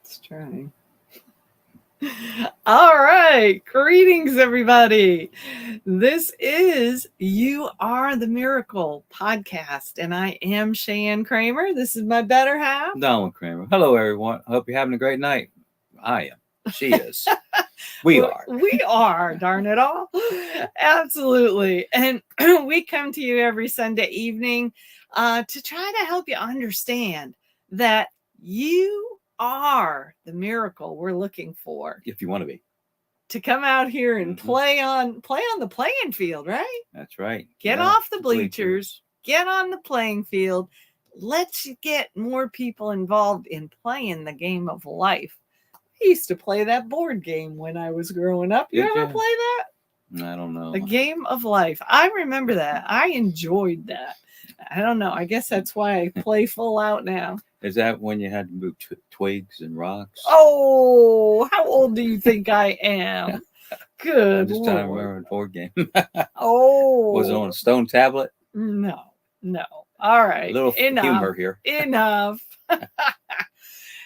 Let's try. All right. Greetings, everybody. This is You Are the Miracle podcast, and I am Cheyenne Kramer. This is my better half, Donald Kramer. Hello, everyone. I hope you're having a great night. I am. She is. We are. We are, darn it all. Absolutely. And we come to you every Sunday evening to try to help you understand that you are the miracle we're looking for. If you want to be. To come out here and play on the playing field, right? That's right. Get off the bleachers, get on the playing field. Let's get more people involved in playing the game of life. I used to play that board game when I was growing up. You ever play that? I don't know. The game of life. I remember that. I enjoyed that. I don't know. I guess that's why I play full out now. Is that when you had to move twigs and rocks? Oh, how old do you think I am? Good. I'm just trying to remember the board game. Oh. Was it on a stone tablet? No. All right. A little humor here. Enough.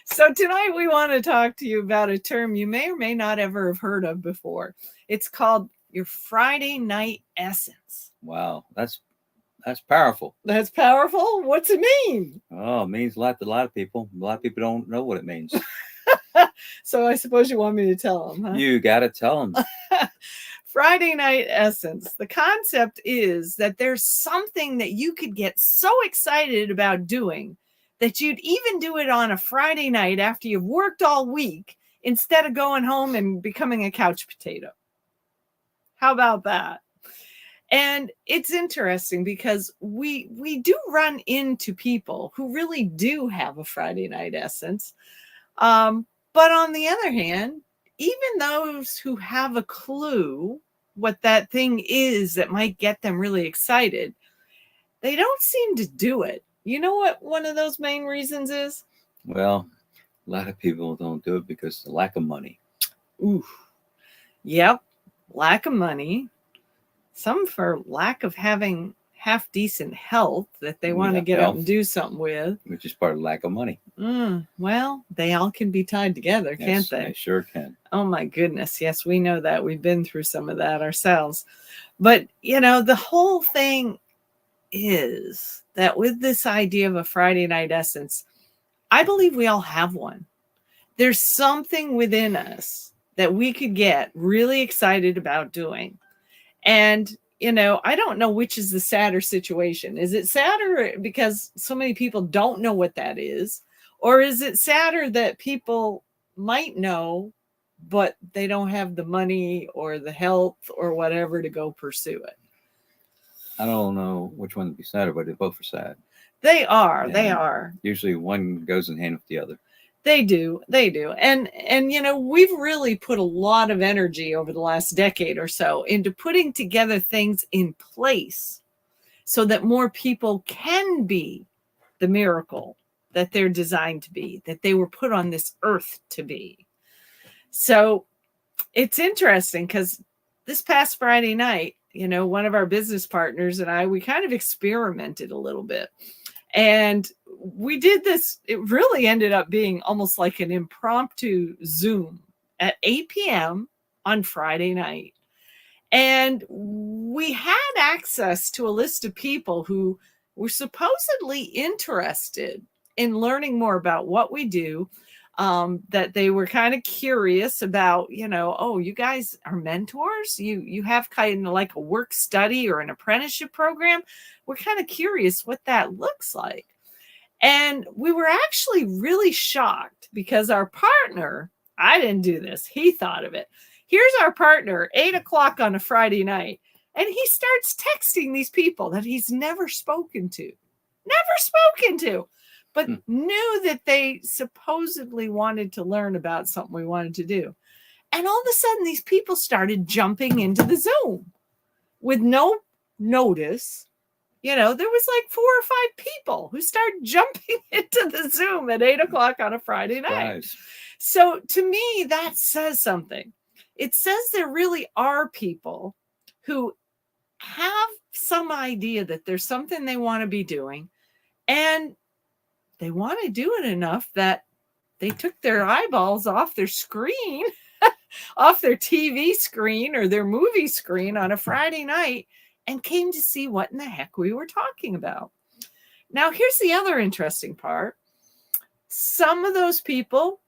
So tonight we want to talk to you about a term you may or may not ever have heard of before. It's called your Friday night essence. Wow, that's powerful. That's powerful? What's it mean? Oh, it means a lot to a lot of people. A lot of people don't know what it means. So I suppose you want me to tell them, huh? You got to tell them. Friday night essence. The concept is that there's something that you could get so excited about doing that you'd even do it on a Friday night after you've worked all week instead of going home and becoming a couch potato. How about that? And it's interesting because we do run into people who really do have a Friday night essence. But on the other hand, even those who have a clue what that thing is that might get them really excited, they don't seem to do it. You know what one of those main reasons is? Well, a lot of people don't do it because of the lack of money. Ooh. Yep. Lack of money. Some for lack of having half decent health that they want to get out and do something with. Which is part of lack of money. Well, they all can be tied together, can't they? They sure can. Oh my goodness. Yes, we know that. We've been through some of that ourselves. But, the whole thing is that with this idea of a Friday night essence, I believe we all have one. There's something within us that we could get really excited about doing. And, I don't know which is the sadder situation. Is it sadder because so many people don't know what that is? Or is it sadder that people might know, but they don't have the money or the health or whatever to go pursue it? I don't know which one to be sadder, but they both are sad. They are. They are. Usually one goes in hand with the other. They do. And we've really put a lot of energy over the last decade or so into putting together things in place so that more people can be the miracle that they're designed to be, that they were put on this earth to be. So it's interesting because this past Friday night, one of our business partners and I, we kind of experimented a little bit. And we did this. It really ended up being almost like an impromptu Zoom at 8 p.m. on Friday night. And we had access to a list of people who were supposedly interested in learning more about what we do, that they were kind of curious about, oh, you guys are mentors. You have kind of like a work study or an apprenticeship program. We're kind of curious what that looks like. And we were actually really shocked because our partner, I didn't do this. He thought of it. Here's our partner, 8 o'clock on a Friday night. And he starts texting these people that he's never spoken to, but knew that they supposedly wanted to learn about something we wanted to do. And all of a sudden, these people started jumping into the Zoom with no notice. There was like 4 or 5 people who started jumping into the Zoom at 8 o'clock on a Friday night. Nice. So to me, that says something. It says there really are people who have some idea that there's something they want to be doing, and they want to do it enough that they took their eyeballs off their screen, off their TV screen or their movie screen on a Friday night and came to see what in the heck we were talking about. Now, here's the other interesting part. Some of those people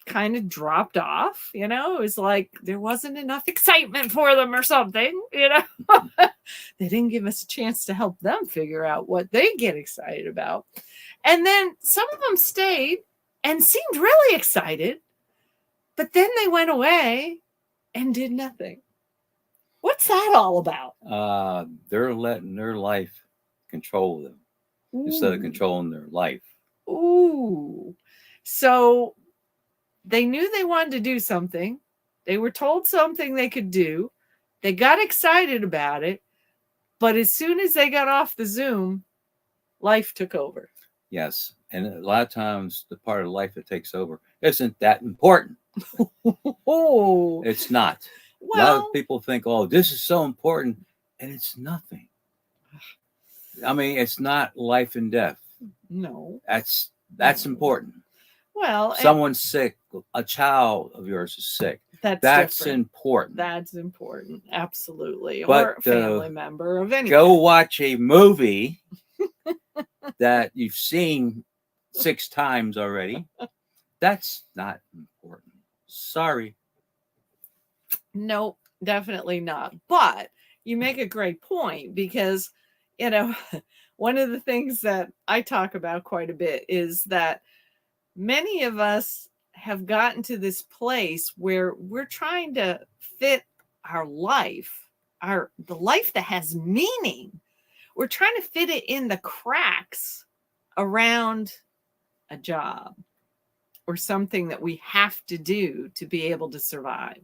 kind of dropped off, it was like there wasn't enough excitement for them or something, They didn't give us a chance to help them figure out what they get excited about. And then some of them stayed and seemed really excited, but then they went away and did nothing. What's that all about? They're letting their life control them instead of controlling their life. Ooh. So they knew they wanted to do something. They were told something they could do. They got excited about it. But as soon as they got off the Zoom, life took over. Yes. And a lot of times the part of life that takes over isn't that important. Oh, It's not. well, A lot of people think, oh, this is so important. And it's nothing. I mean, it's not life and death. no. That's important. Well, Someone's sick. A child of yours is sick. That's different. important. That's important. Absolutely. But, or a family member of any Go watch a movie that you've seen 6 times already. That's not important. Sorry. Nope, definitely not. But you make a great point because, one of the things that I talk about quite a bit is that many of us have gotten to this place where we're trying to fit our life, the life that has meaning. We're trying to fit it in the cracks around a job or something that we have to do to be able to survive.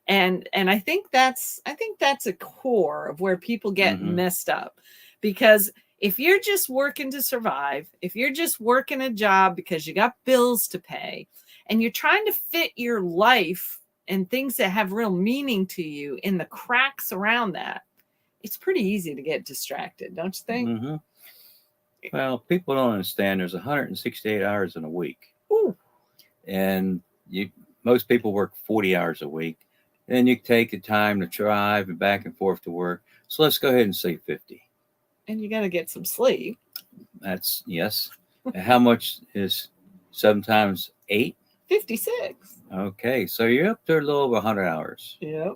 And I think that's a core of where people get messed up, because if you're just working to survive, if you're just working a job because you got bills to pay and you're trying to fit your life and things that have real meaning to you in the cracks around that, it's pretty easy to get distracted, don't you think? Mm-hmm. Well, people don't understand there's 168 hours in a week. Ooh. And most people work 40 hours a week. Then you take the time to drive and back and forth to work. So let's go ahead and say 50. And you got to get some sleep. That's yes. And how much is 7 times 8? 56. Okay, so you're up there a little over 100 hours. Yep.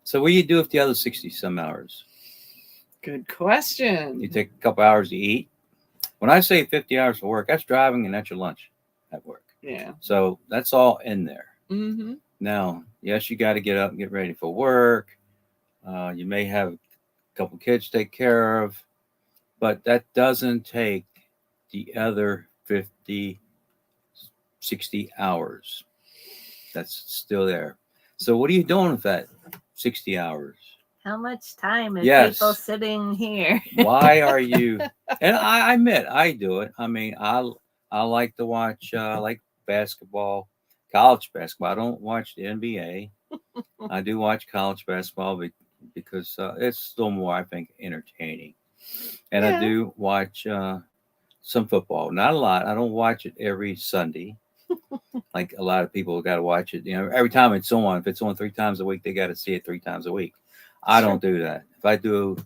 So what do you do with the other 60 some hours? Good question. You take a couple hours to eat. When I say 50 hours for work, that's driving and that's your lunch at work. Yeah. So that's all in there. Mm-hmm. Now, yes, you got to get up and get ready for work. You may have a couple kids to take care of, but that doesn't take the other 50, 60 hours. That's still there. So what are you doing with that 60 hours? How much time is Yes. people sitting here? Why are you? And I admit I do it. I mean, I like to watch like basketball, college basketball. I don't watch the NBA. I do watch college basketball because it's still more, I think, entertaining. And Yeah. I do watch some football. Not a lot. I don't watch it every Sunday. Like a lot of people got to watch it. Every time it's on. If it's on 3 times a week, they got to see it 3 times a week. I Sure. don't do that. If I do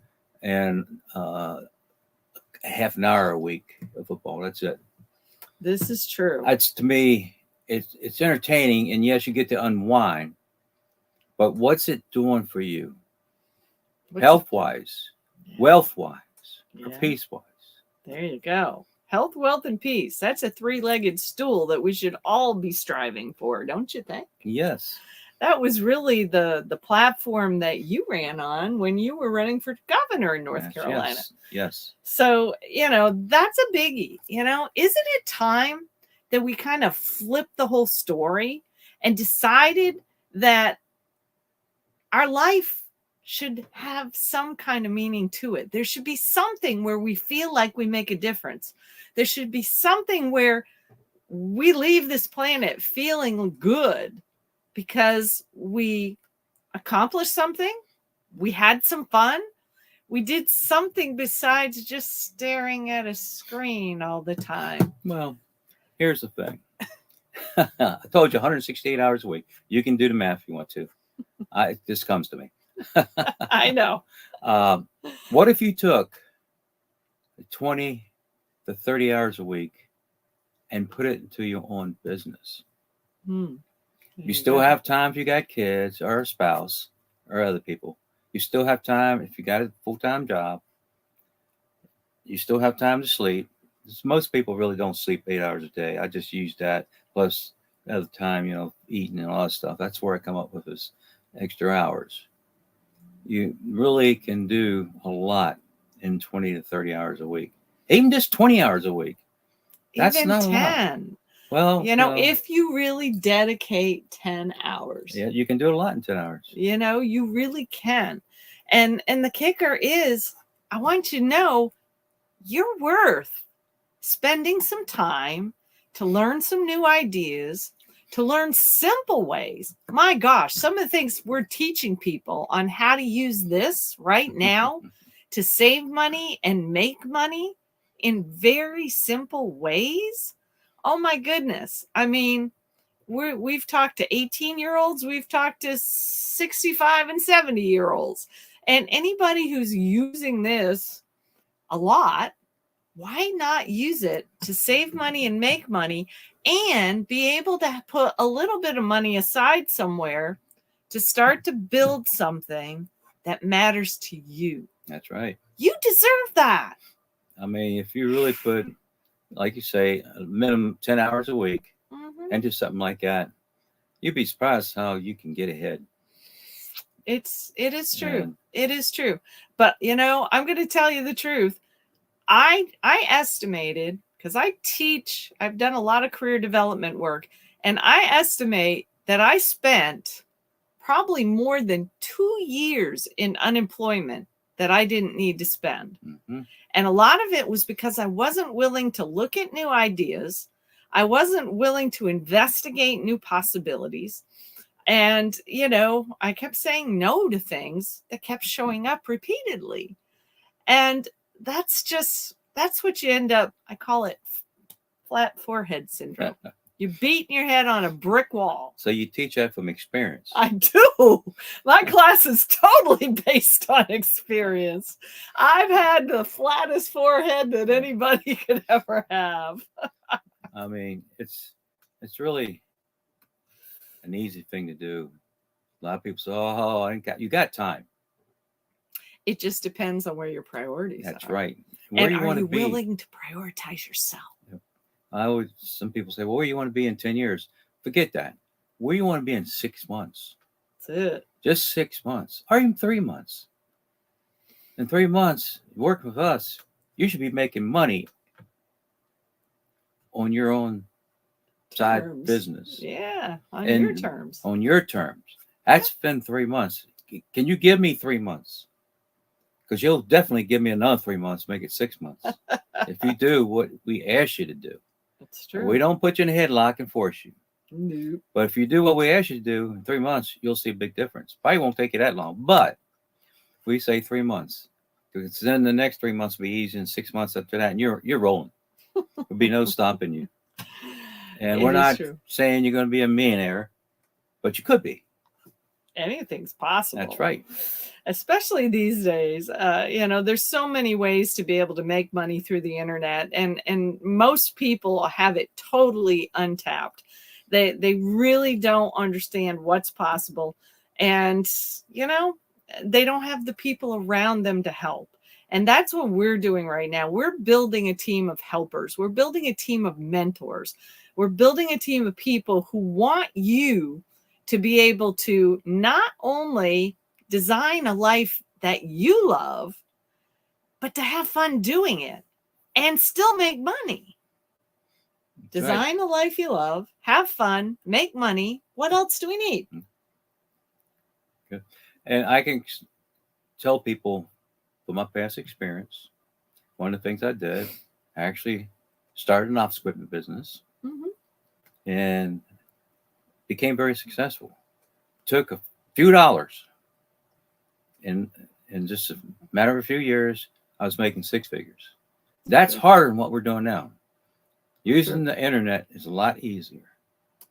half an hour a week of football, that's it. This is true. That's, to me, it's entertaining, and yes, you get to unwind. But what's it doing for you, health-wise, wealth-wise, or Yeah. peace-wise? There you go. Health, wealth, and peace. That's a 3-legged stool that we should all be striving for, don't you think? Yes. That was really the platform that you ran on when you were running for governor in North Yes, Carolina. Yes. So, that's a biggie. Isn't it time that we kind of flipped the whole story and decided that our life should have some kind of meaning to it? There should be something where we feel like we make a difference. There should be something where we leave this planet feeling good because we accomplished something, we had some fun, we did something besides just staring at a screen all the time. Well, here's the thing. I told you 168 hours a week. You can do the math if you want to. This comes to me. I know. What if you took 20 to 30 hours a week and put it into your own business? Hmm. You still have time if you got kids or a spouse or other people. You still have time if you got a full-time job. You still have time to sleep. Most people really don't sleep 8 hours a day. I just use that plus other time, eating and all that stuff. That's where I come up with this extra hours. You really can do a lot in 20 to 30 hours a week. Even just 20 hours a week. That's Even not a lot. 10. Well, if you really dedicate 10 hours. Yeah, you can do a lot in 10 hours. You really can. And the kicker is, I want you to know you're worth spending some time to learn some new ideas, to learn simple ways. My gosh, some of the things we're teaching people on how to use this right now to save money and make money in very simple ways. Oh my goodness. I mean, we've talked to 18-year-olds, we've talked to 65 and 70-year-olds, and anybody who's using this a lot, why not use it to save money and make money and be able to put a little bit of money aside somewhere to start to build something that matters to you? That's right. You deserve that. I mean, if you really put, like you say, a minimum 10 hours a week into something like that, you'd be surprised how you can get ahead. It is true. It is true. But, I'm going to tell you the truth. I estimated, because I've done a lot of career development work, and I estimate that I spent probably more than 2 years in unemployment that I didn't need to spend. Mm-hmm. And a lot of it was because I wasn't willing to look at new ideas. I wasn't willing to investigate new possibilities. And, I kept saying no to things that kept showing up repeatedly. And that's what you end up, I call it flat forehead syndrome. You're beating your head on a brick wall. So you teach that from experience. I do. My class is totally based on experience. I've had the flattest forehead that anybody could ever have. I mean, it's really an easy thing to do. A lot of people say, "Oh, you got time." It just depends on where your priorities are. That's right. Where and you want to be. Are you willing to prioritize yourself? Some people say, well, where you want to be in 10 years? Forget that. Where you want to be in 6 months? That's it. Just 6 months, or even 3 months. In 3 months, working with us, you should be making money on your own side business. Yeah, on your terms. On your terms. That's been 3 months. Can you give me 3 months? Because you'll definitely give me another 3 months, make it 6 months. If you do what we ask you to do. That's true. We don't put you in a headlock and force you. Nope. But if you do what we ask you to do in 3 months, you'll see a big difference. Probably won't take you that long. But if we say 3 months, because then the next 3 months will be easy, and 6 months after that, and you're rolling. There'll be no stopping you. And we're not saying you're going to be a millionaire, but you could be. Anything's possible. That's right. Especially these days, there's so many ways to be able to make money through the internet, and most people have it totally untapped. They really don't understand what's possible, and they don't have the people around them to help. And that's what we're doing right now. We're building a team of helpers. We're building a team of mentors. We're building a team of people who want you to be able to not only design a life that you love, but to have fun doing it and still make money. Design a life you love, have fun, make money. What else do we need? Good. And I can tell people from my past experience, one of the things I did, I actually started an office equipment business and became very successful. Took a few dollars. In just a matter of a few years, I was making 6 figures. That's harder than what we're doing now. Using the internet is a lot easier.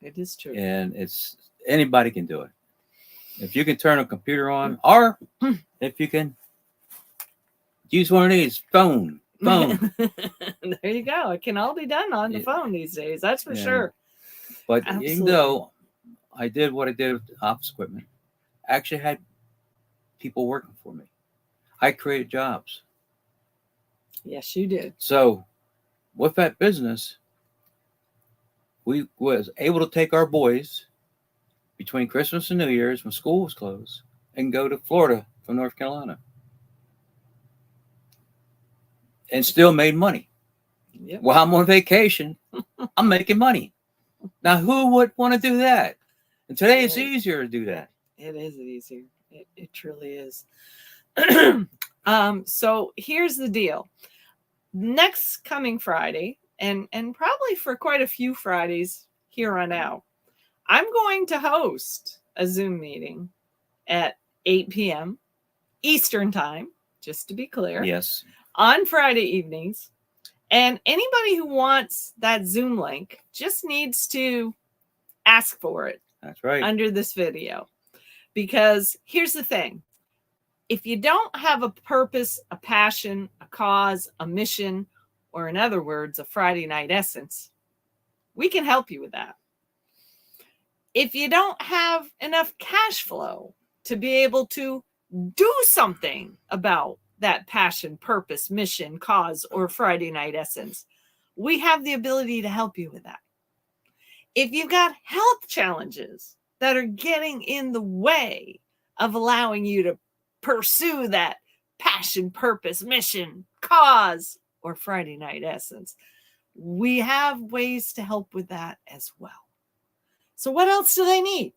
It is true. and it's anybody can do it. If you can turn a computer on, or if you can use one of these phone. There you go. It can all be done on the Yeah. phone these days. That's for Yeah. sure. But even Absolutely. though I did what I did with the office equipment, I actually had people working for me. I created jobs. Yes, you did. So with that business, we was able to take our boys between Christmas and New Year's when school was closed and go to Florida from North Carolina. And still made money. Yep. While I'm on vacation, I'm making money. Now, who would want to do that? And today it's Right. easier to do that. It is easier. It truly is. So here's the deal. Next coming Friday, and probably for quite a few Fridays here on out, I'm going to host a Zoom meeting at 8 p.m. Eastern time, just to be clear, Yes. on Friday evenings. And anybody who wants that Zoom link just needs to ask for it That's right. under this video. Because here's the thing. If you don't have a purpose, a passion, a cause, a mission, or in other words, a Friday night essence, we can help you with that. If you don't have enough cash flow to be able to do something about that passion, purpose, mission, cause, or Friday night essence, we have the ability to help you with that. If you've got health challenges that are getting in the way of allowing you to pursue that passion, purpose, mission, cause, or Friday night essence, we have ways to help with that as well. So what else do they need?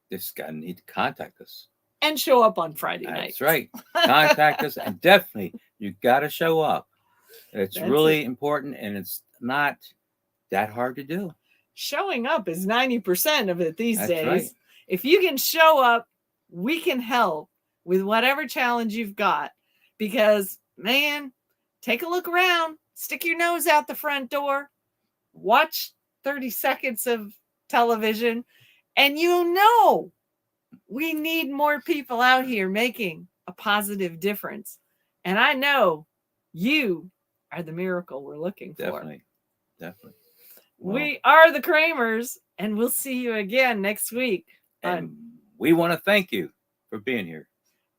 This guy need to contact us. And show up on Friday night. That's right. Contact us, and definitely you got to show up. It's That's really important, and it's not that hard to do. Showing up is 90% of it these That's days. right. If you can show up, we can help with whatever challenge you've got. Because, man, take a look around, stick your nose out the front door, watch 30 seconds of television, and you know we need more people out here making a positive difference. And I know you are the miracle we're looking for. Definitely. Definitely. We are the Kramers, and we'll see you again next week. And we want to thank you for being here.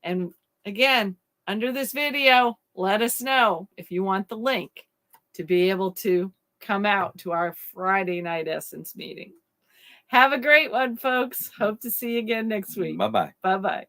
And again, under this video, let us know if you want the link to be able to come out to our Friday night essence meeting. Have a great one, folks. Hope to see you again next week. Bye-bye. Bye-bye.